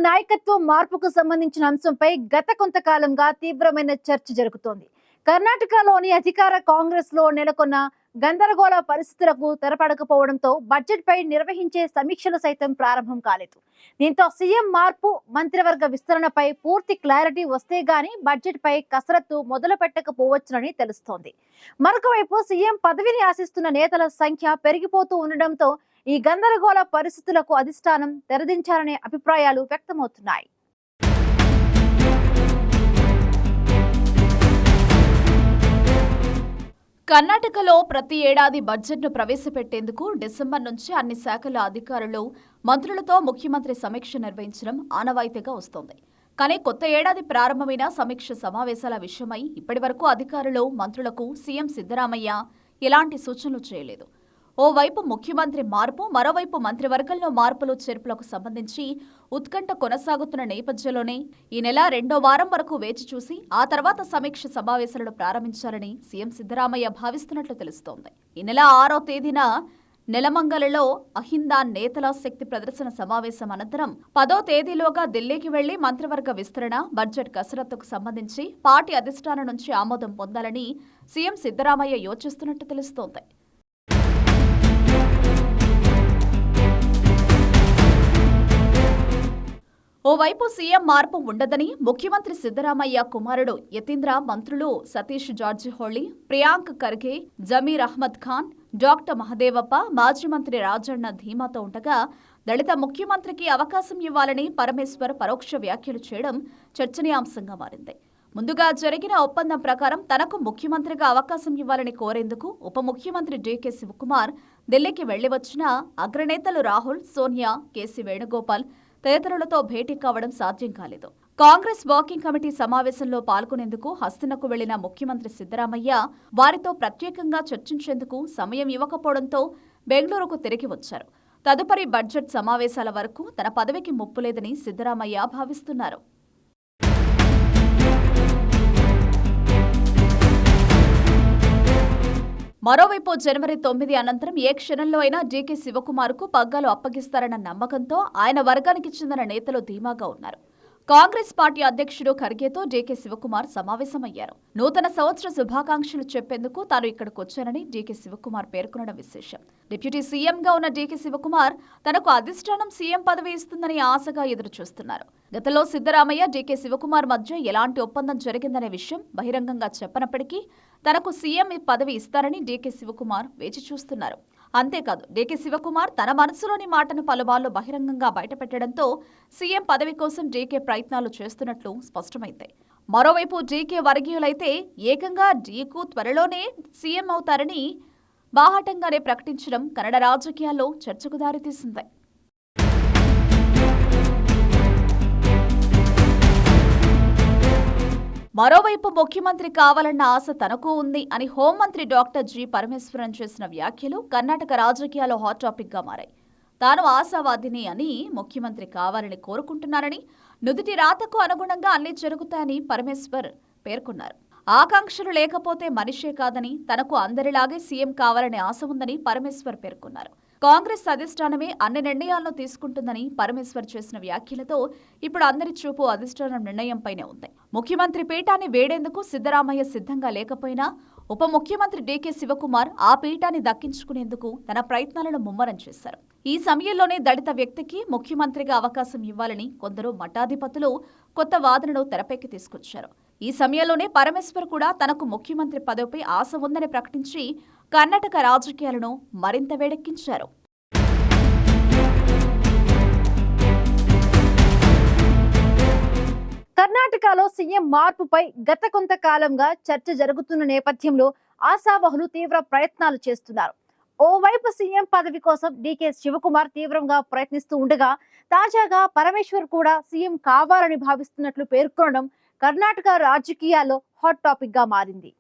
నాయకత్వం మార్పుకు సంబంధించిన అంశంపై గత కొంతకాలంగా తీవ్రమైన చర్చ జరుగుతోంది. కర్ణాటకలోని అధికార కాంగ్రెస్ లో నెలకొన్న గందరగోళ పరిస్థితులకు తెరపడకపోవడంతో బడ్జెట్ పై నిర్వహించే సమీక్షలు సైతం ప్రారంభం కాలేదు. దీంతో సీఎం మార్పు, మంత్రివర్గ విస్తరణపై పూర్తి క్లారిటీ వస్తే గానీ బడ్జెట్ పై కసరత్తు మొదలు పెట్టకపోవచ్చునని తెలుస్తోంది. మరొక వైపు సీఎం పదవిని ఆశిస్తున్న నేతల సంఖ్య పెరిగిపోతూ ఉండడంతో ఈ గందరగోళ పరిస్థితులకు అధిష్టానం తెరదించాలనే అభిప్రాయాలు వ్యక్తమవుతున్నాయి. కర్ణాటకలో ప్రతి ఏడాది బడ్జెట్ను ప్రవేశపెట్టేందుకు డిసెంబర్ నుంచి అన్ని శాఖల అధికారులు, మంత్రులతో ముఖ్యమంత్రి సమీక్ష నిర్వహించడం ఆనవాయితీగా వస్తోంది. కానీ కొత్త ఏడాది ప్రారంభమైన సమీక్ష సమావేశాల విషయమై ఇప్పటివరకు అధికారులు, మంత్రులకు సీఎం సిద్ధరామయ్య ఎలాంటి సూచనలు చేయలేదు. ఓవైపు ముఖ్యమంత్రి మార్పు, మరోవైపు మంత్రివర్గంలో మార్పులు చేర్పులకు సంబంధించి ఉత్కంఠ కొనసాగుతున్న నేపథ్యంలోనే ఈ నెల 2వ వారం వరకు వేచి చూసి ఆ తర్వాత సమీక్ష సమావేశాలను ప్రారంభించాలని సీఎం సిద్ధరామయ్య భావిస్తున్నట్లు తెలుస్తోంది. ఈ నెల 6వ తేదీన నెలమంగలలో అహిందా నేతల శక్తి ప్రదర్శన సమావేశం అనంతరం 10వ తేదీలోగా ఢిల్లీకి వెళ్లి మంత్రివర్గ విస్తరణ, బడ్జెట్ కసరత్తుకు సంబంధించి పార్టీ అధిష్టానం నుంచి ఆమోదం పొందాలని సీఎం సిద్ధరామయ్య యోచిస్తున్నట్టు తెలుస్తోంది. ఓవైపు సీఎం మార్పు ఉండదని ముఖ్యమంత్రి సిద్ధరామయ్య కుమారుడు యతీంద్ర, మంత్రులు సతీష్ జార్జిహొళి, ప్రియాంక్ ఖర్గే, జమీర్ అహ్మద్ ఖాన్, డాక్టర్ మహదేవప్ప, మాజీ మంత్రి రాజన్న ధీమాతో ఉండగా దళిత ముఖ్యమంత్రికి అవకాశం ఇవ్వాలని పరమేశ్వర్ పరోక్ష వ్యాఖ్యలు చేయడం చర్చనీయాంశంగా మారింది. ముందుగా జరిగిన ఒప్పందం ప్రకారం తనకు ముఖ్యమంత్రిగా అవకాశం ఇవ్వాలని కోరేందుకు ఉప ముఖ్యమంత్రి డీకే శివకుమార్ ఢిల్లీకి వెళ్లి వచ్చిన అగ్రనేతలు రాహుల్, సోనియా, కేసీ వేణుగోపాల్ తదితరులతో భేటీ కావడం సాధ్యం కాలేదు. కాంగ్రెస్ వర్కింగ్ కమిటీ సమావేశంలో పాల్గొనేందుకు హస్తినకు వెళ్లిన ముఖ్యమంత్రి సిద్ధరామయ్య వారితో ప్రత్యేకంగా చర్చించేందుకు సమయం ఇవ్వకపోవడంతో బెంగళూరుకు తిరిగి వచ్చారు. తదుపరి బడ్జెట్ సమావేశాల వరకు తన పదవికి ముప్పు లేదని సిద్ధరామయ్య భావిస్తున్నారు. మరోవైపు జనవరి 9 అనంతరం ఏ క్షణంలో అయినా డీకే శివకుమార్కు పగ్గాలు అప్పగిస్తారన్న నమ్మకంతో ఆయన వర్గానికి చెందిన నేతలు ధీమాగా ఉన్నారు. కాంగ్రెస్ పార్టీ అధ్యక్షుడు ఖర్గేతో డీకే శివకుమార్ సమావేశమయ్యారు. నూతన సంవత్సర శుభాకాంక్షలు చెప్పేందుకు తాను ఇక్కడికి వచ్చానని డీకే శివకుమార్ పేర్కొనడం విశేషం. డిప్యూటీ సీఎంగా ఉన్న డీకే శివకుమార్ తనకు అధిష్టానం సీఎం పదవి ఇస్తుందని ఆశగా ఎదురుచూస్తున్నారు. గతంలో సిద్ధరామయ్య, డీకే శివకుమార్ మధ్య ఎలాంటి ఒప్పందం జరిగిందనే విషయం బహిరంగంగా చెప్పనప్పటికీ తనకు సీఎం పదవి ఇస్తారని డీకే శివకుమార్ వేచి చూస్తున్నారు. అంతేకాదు, డీకే శివకుమార్ తన మనసులోని మాటను పలుమార్లు బహిరంగంగా బయటపెట్టడంతో సీఎం పదవి కోసం డీకే ప్రయత్నాలు చేస్తున్నట్లు స్పష్టమైంది. మరోవైపు డీకే వర్గీయులైతే ఏకంగా డీకు త్వరలోనే సీఎం అవుతారని బాహాటంగానే ప్రకటించడం కన్నడ రాజకీయాల్లో చర్చకు దారితీసింది. మరోవైపు ముఖ్యమంత్రి కావాలన్న ఆశ తనకు ఉంది అని హోంమంత్రి డాక్టర్ జి పరమేశ్వరన్ చేసిన వ్యాఖ్యలు కర్ణాటక రాజకీయాల్లో హాట్ టాపిక్ గా మారాయి. తాను ఆశావాదిని అని, ముఖ్యమంత్రి కావాలని కోరుకుంటున్నారని, నుదుటి రాతకు అనుగుణంగా అన్ని జరుగుతాయని పరమేశ్వర్ పేర్కొన్నారు. ఆకాంక్షలు లేకపోతే మనిషే కాదని, తనకు అందరిలాగే సీఎం కావాలనే ఆశ ఉందని పరమేశ్వర్ పేర్కొన్నారు. కాంగ్రెస్ అధిష్టానమే అన్ని నిర్ణయాలను తీసుకుంటుందని పరమేశ్వర్ చేసిన వ్యాఖ్యలతో ఇప్పుడు అందరి చూపు అధిష్టానం నిర్ణయంపైనే ఉంది. ముఖ్యమంత్రి పీఠాన్ని వేడేందుకు సిద్ధరామయ్య సిద్ధంగా లేకపోయినా ఉప ముఖ్యమంత్రి డీకే శివకుమార్ ఆ పీఠాన్ని దక్కించుకునేందుకు తన ప్రయత్నాలను ముమ్మరం చేశారు. ఈ సమయంలోనే దళిత వ్యక్తికి ముఖ్యమంత్రిగా అవకాశం ఇవ్వాలని కొందరు మఠాధిపతులు కొత్త వాదనను తెరపైకి తీసుకొచ్చారు. ఈ సమయంలోనే పరమేశ్వర్ కూడా తనకు ముఖ్యమంత్రి పదవిపై ఆశ ఉందని ప్రకటించి కర్ణాటక రాజకీయాలను మరింత వేడెక్కించారు. కర్ణాటకలో సీఎం మార్పుపై గత కొంతకాలంగా చర్చ జరుగుతున్న నేపథ్యంలో ఆశావహులు తీవ్ర ప్రయత్నాలు చేస్తున్నారు. ఓవైపు సీఎం పదవి కోసం డీకే శివకుమార్ తీవ్రంగా ప్రయత్నిస్తూ ఉండగా తాజాగా పరమేశ్వర్ కూడా సీఎం కావాలని భావిస్తున్నట్లు పేర్కొనడం కర్ణాటక రాజకీయాల్లో హాట్ టాపిక్ గా మారింది.